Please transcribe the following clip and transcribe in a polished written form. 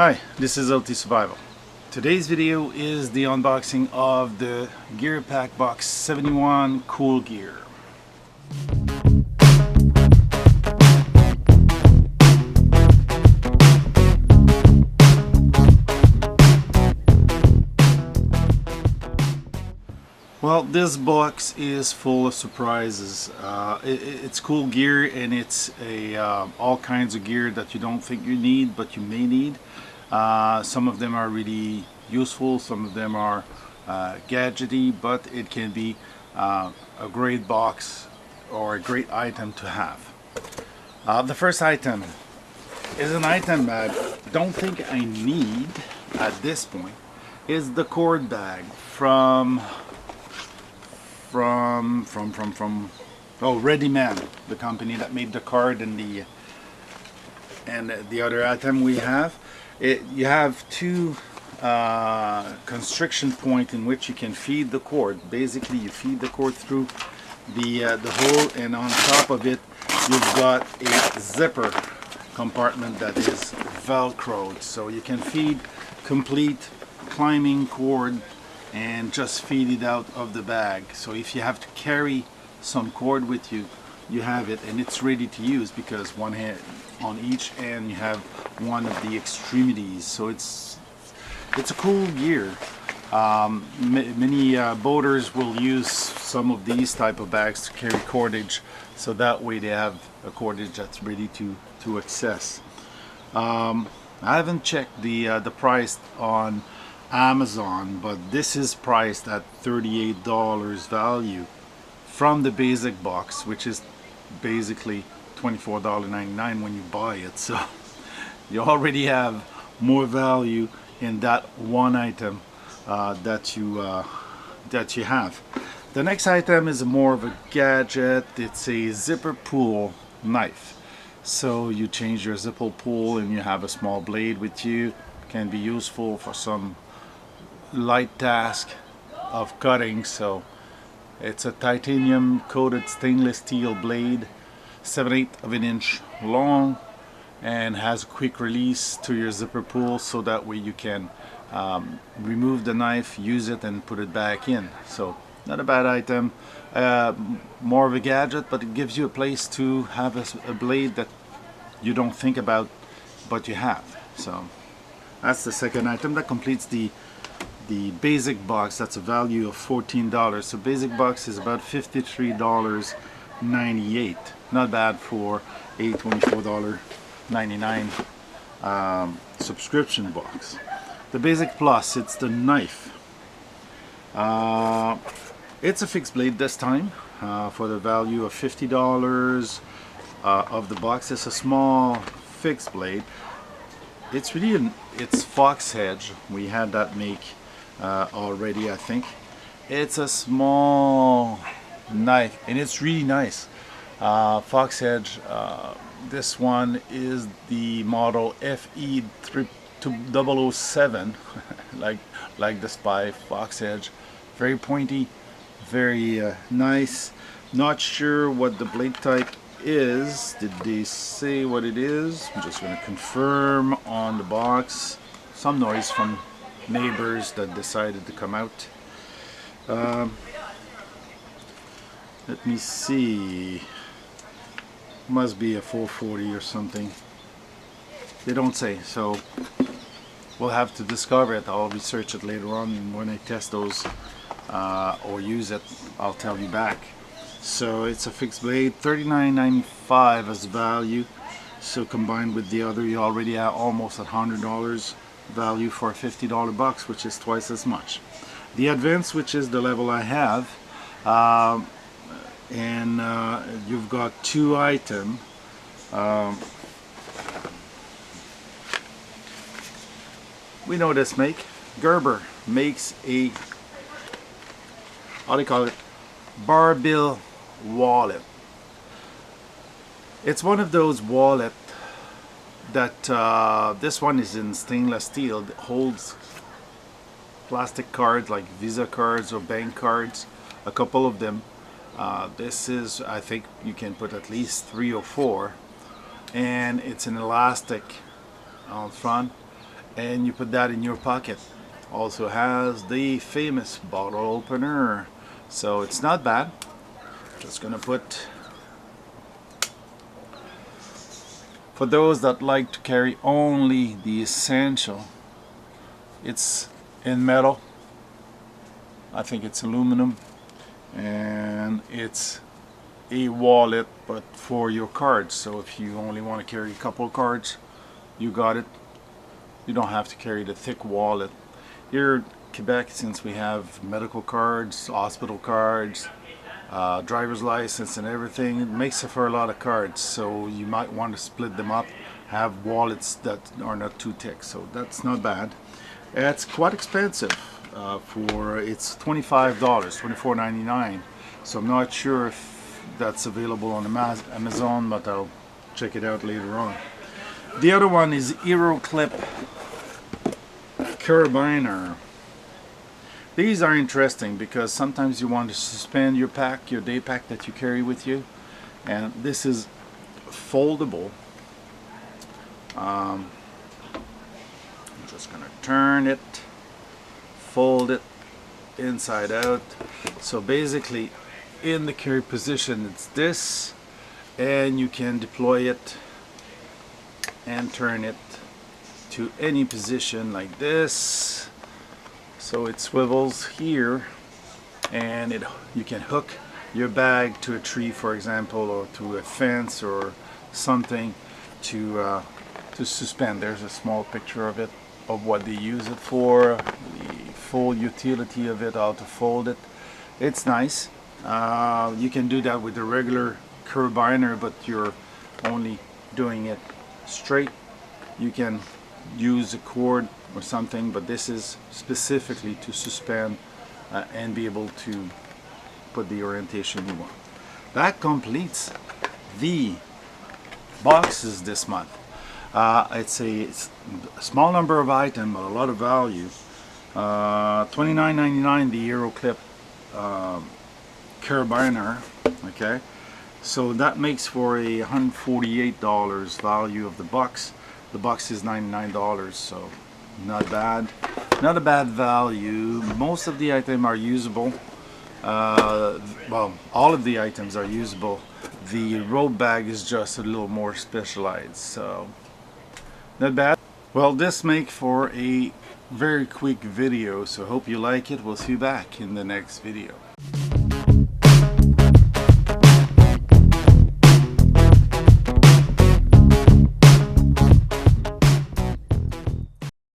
Hi, this is LT Survival. Today's video is the unboxing of the Gear Pack Box 71 Cool Gear. Well, this box is full of surprises. It's cool gear, and it's all kinds of gear that you don't think you need, but you may need. Some of them are really useful, some of them are gadgety, but it can be a great box or a great item to have. The first item is an item I don't think I need at this point. Is the cord bag from Ready Man, the company that made the card and the other item we have. You have two constriction point in which you can feed the cord. Basically, you feed the cord through the hole, and on top of it, you've got a zipper compartment that is velcroed, so you can feed complete climbing cord and just feed it out of the bag. So if you have to carry some cord with you, you have it, and it's ready to use because one hand on each end you have one of the extremities. So it's a cool gear. Many boaters will use some of these type of bags to carry cordage, so that way they have a cordage that's ready to access. I haven't checked the price on Amazon, but this is priced at $38 value from the basic box, which is basically $24.99 when you buy it. So you already have more value in that one item that you have. The next item is more of a gadget. It's a zipper pull knife. So you change your zipper pull and you have a small blade with you. Can be useful for some light task of cutting. So it's a titanium coated stainless steel blade, 7/8 of an inch long, and has a quick release to your zipper pull, so that way you can remove the knife, use it, and put it back in. So not a bad item. More of a gadget, but it gives you a place to have a blade that you don't think about but you have. So that's the second item that completes the basic box. That's a value of $14. So basic box is about $53.98. Not bad for a $24.99 subscription box. The basic plus, it's the knife. It's a fixed blade this time for the value of $50 of the box. It's a small fixed blade. It's really it's fox edge. We had that make already, I think. It's a small knife, and it's really nice. Fox edge. This one is the model FE007, like the Spy Fox edge. Very pointy, very nice. Not sure what the blade type is. Did they say what it is? I'm just going to confirm on the box. Some noise from neighbors that decided to come out. Let me see. Must be a 440 or something. They don't say, so we'll have to discover it. I'll research it later on, and when I test those or use it, I'll tell you back. So it's a fixed blade, $39.95 as value. So combined with the other, you already have almost $100 value for a $50 box, which is twice as much. The advanced, which is the level I have, and you've got two items. We know this make. Gerber makes a, how do you call it, Barbie Wallet. It's one of those wallet that this one is in stainless steel. It holds plastic cards like Visa cards or bank cards, a couple of them. This is, I think you can put at least 3 or 4, and it's an elastic on front, and you put that in your pocket. Also has the famous bottle opener, so it's not bad. Just gonna put, for those that like to carry only the essential, it's in metal. I think it's aluminum, and it's a wallet but for your cards. So if you only want to carry a couple of cards, you got it. You don't have to carry the thick wallet. Here in Quebec, since we have medical cards, hospital cards, driver's license and everything, it makes it for a lot of cards, so you might want to split them up, have wallets that are not too thick. So that's not bad. It's quite expensive. It's $25, $24.99. So I'm not sure if that's available on Amazon, but I'll check it out later on. The other one is Aeroclip Carabiner. These are interesting because sometimes you want to suspend your pack, your day pack that you carry with you, and this is foldable. I'm just gonna turn it, fold it inside out. So basically in the carry position it's this, and you can deploy it and turn it to any position like this. So it swivels here, and you can hook your bag to a tree, for example, or to a fence or something to suspend. There's a small picture of it, of what they use it for, the full utility of it, how to fold it. It's nice. You can do that with the regular carabiner, but you're only doing it straight. You can use a cord or something, but this is specifically to suspend and be able to put the orientation you want. That completes the boxes this month. It's a small number of items, but a lot of value. $29.99 the Aeroclip Carabiner. Okay, so that makes for a $148 value of the box. The box is $99, so not bad. Not a bad value. Most of the items are usable. Well, all of the items are usable. The robe bag is just a little more specialized, so not bad. Well, this makes for a very quick video, so hope you like it. We'll see you back in the next video.